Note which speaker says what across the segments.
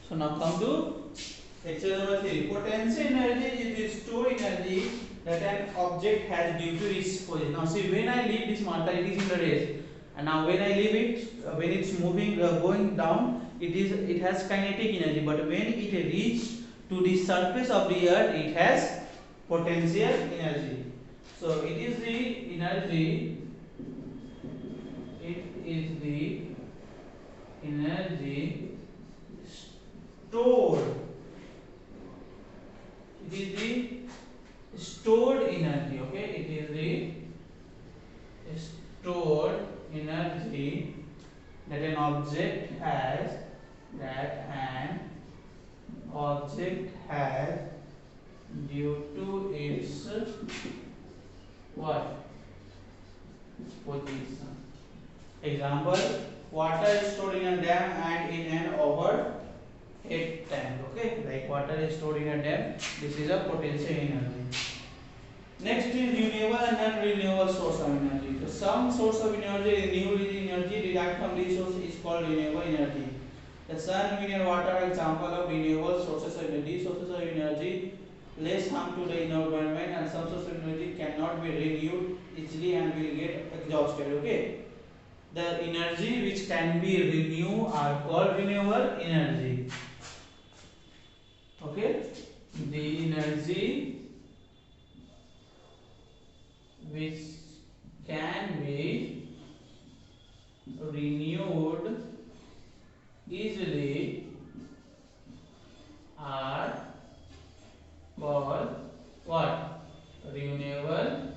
Speaker 1: So now come to exercise number 3. Potential energy is the stored energy that an object has due to its position. Now see, when I leave this marker, it is in the race, and now when I leave it, when it's moving, going down, it has kinetic energy. But when it reaches to the surface of the earth, it has potential energy. So it is the energy. It is the energy stored. It is the stored energy. Okay, it is the stored energy that an object has. That an object has due to its what position. Example: water is stored in a dam and in an overhead tank. Okay, like water is stored in a dam. This is a potential energy. Next is renewable and non-renewable source of energy. So some source of energy, renewable energy derived from resource is called renewable energy. The sun, wind, and water are example of renewable sources of energy. These sources of energy less harm to the environment, and some sources of energy cannot be renewed easily and will get exhausted. Okay. The energy which can be renewed are called renewable energy. Okay. The energy which can be renewed easily are called what? Renewable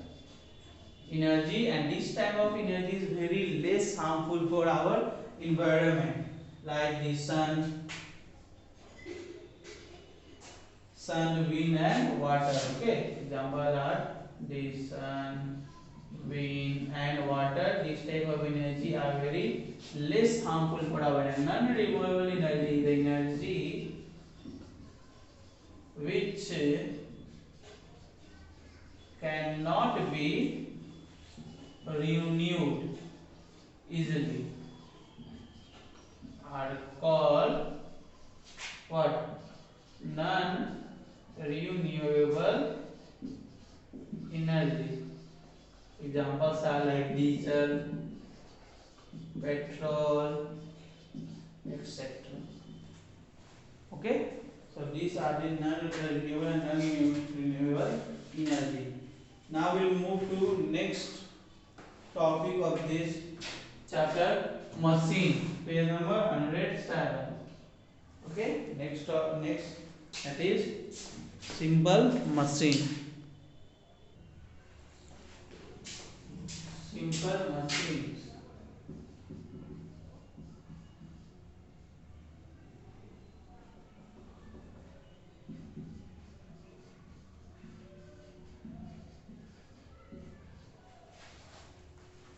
Speaker 1: energy, and this type of energy is very less harmful for our environment, like the sun, wind, and water. Okay, example are the sun, wind, and water. This type of energy are very less harmful for our environment. Non-renewable energy, the energy which cannot be renewed easily are called what? Non-renewable energy. Examples are like diesel, petrol, etc. Okay, so these are the non-renewable and non-renewable energy. Now we'll move to next topic of this chapter, machine, page number 107. Okay, next that is simple machine. Simple machines.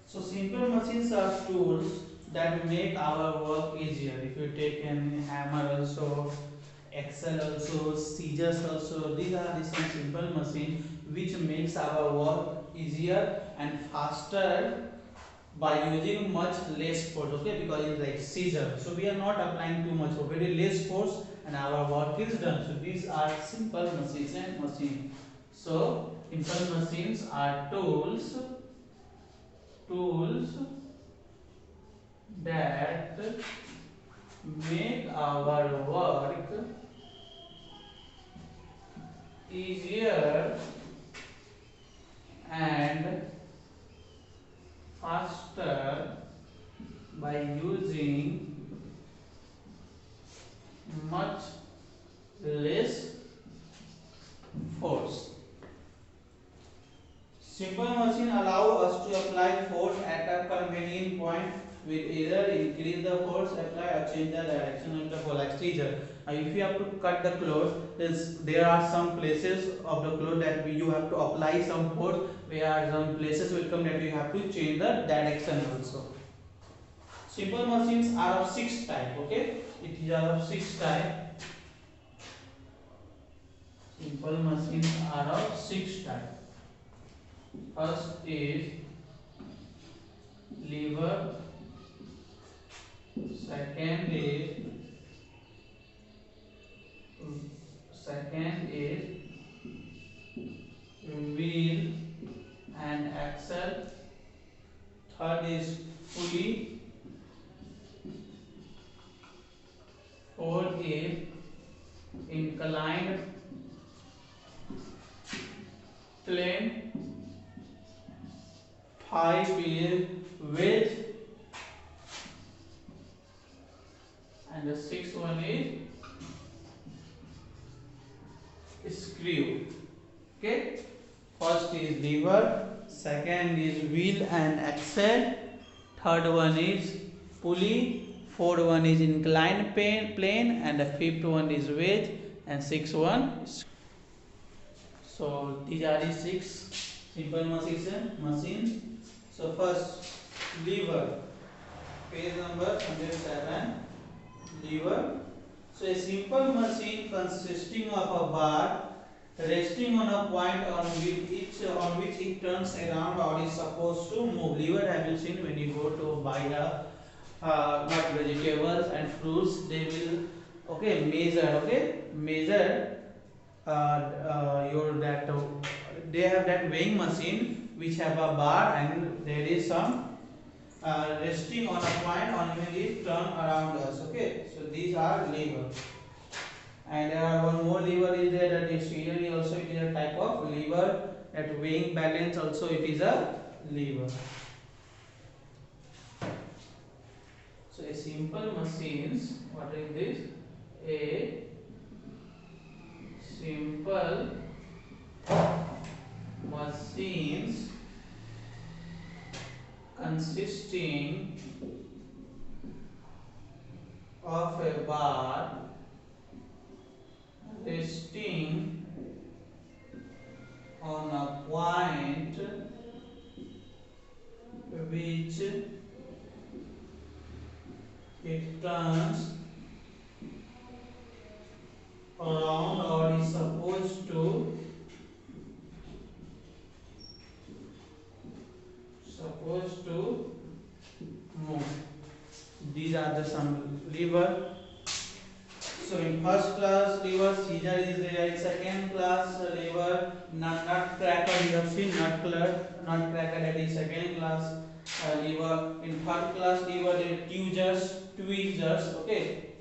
Speaker 1: So simple machines are tools that make our work easier. If you take an hammer also, Excel also, scissors also, these are the some simple machines which makes our work easier and faster by using much less force. Okay, because it's like scissor, so we are not applying too much or very less force, and our work is done. So these are simple machines and machine. So simple machines are tools that make our work easier and faster by using much less force. Simple machine allow us to apply force at a convenient point with either increase the force apply or change the direction of the flow, like scissor. If you have to cut the cloth, there are some places of the cloth that you have to apply some force, where some places will come that you have to change the direction also. Simple machines are of 6 type. Okay, it is of 6 type. Simple machines are of 6 type. First is lever, second is is inclined plane, 5 is wedge, and the sixth one is screw. Okay, first is lever, second is wheel and axle, third one is pulley, fourth one is inclined plane, and the fifth one is wedge, and sixth one is. So these are the 6 simple machines. So first lever, page number 107, lever. So a simple machine consisting of a bar resting on a point on which it turns around or is supposed to move. Lever have you seen when you go to buy a not vegetables and fruits, they will measure your that they have that weighing machine which have a bar and there is some resting on a point on which it turn around us. Okay, so these are lever. And there are one more lever is there, that is steering also, it is a type of lever. That weighing balance also, it is a lever. So a simple machines, what is this? A simple machines consisting of a bar resting on a point which it turns around or is supposed to move. These are the some lever. So in first class lever, scissor is there. In second class lever, nutcracker, you have seen nutcracker, that is second class lever. In third class lever, there are tweezers. Okay,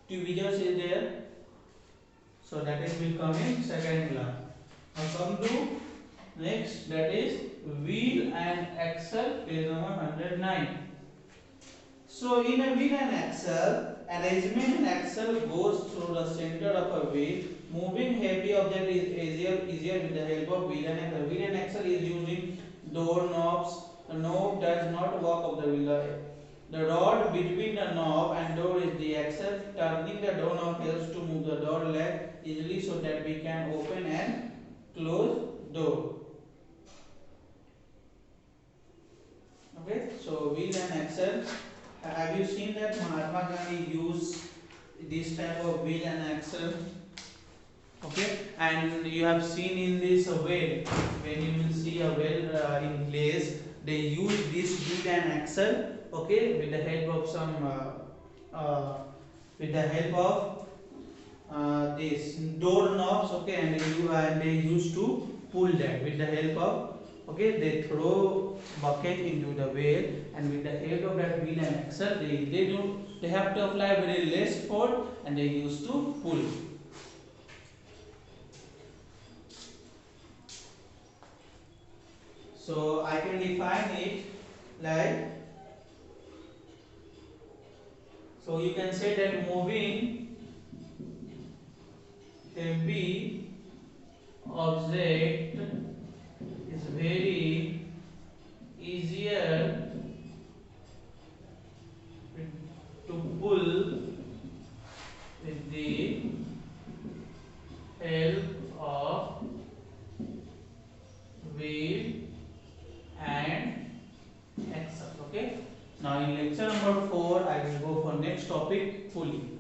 Speaker 1: tweezers is there. So that is will come in second class. Now come to next, that is wheel and axle, page number 109. So in a wheel and axle, arrangement in axle goes through the center of a wheel. Moving heavy object is easier with the help of wheel and axle. Wheel and axle is using door knobs. The knob does not work of the wheel. The rod between the knob and door is the axle. Turning the door knob helps to move the door leg easily so that we can open and close door. Okay, so wheel and axle. Have you seen that Mahatma Gandhi used this type of wheel and axle? Okay, and you have seen in this well, when you will see a well in place, they use this wheel and axle. Okay, with the help of some this door knobs. Okay, and they used to pull that with the help of. Okay, they throw bucket into the well, and with the help of that wheel and axle, they have to apply very less force, and they used to pull. So I can define it like, so you can say that moving heavy object is very easier to pull with the help of wheel and axle. Okay. Now in lecture number 4, I will go for next topic, pulley.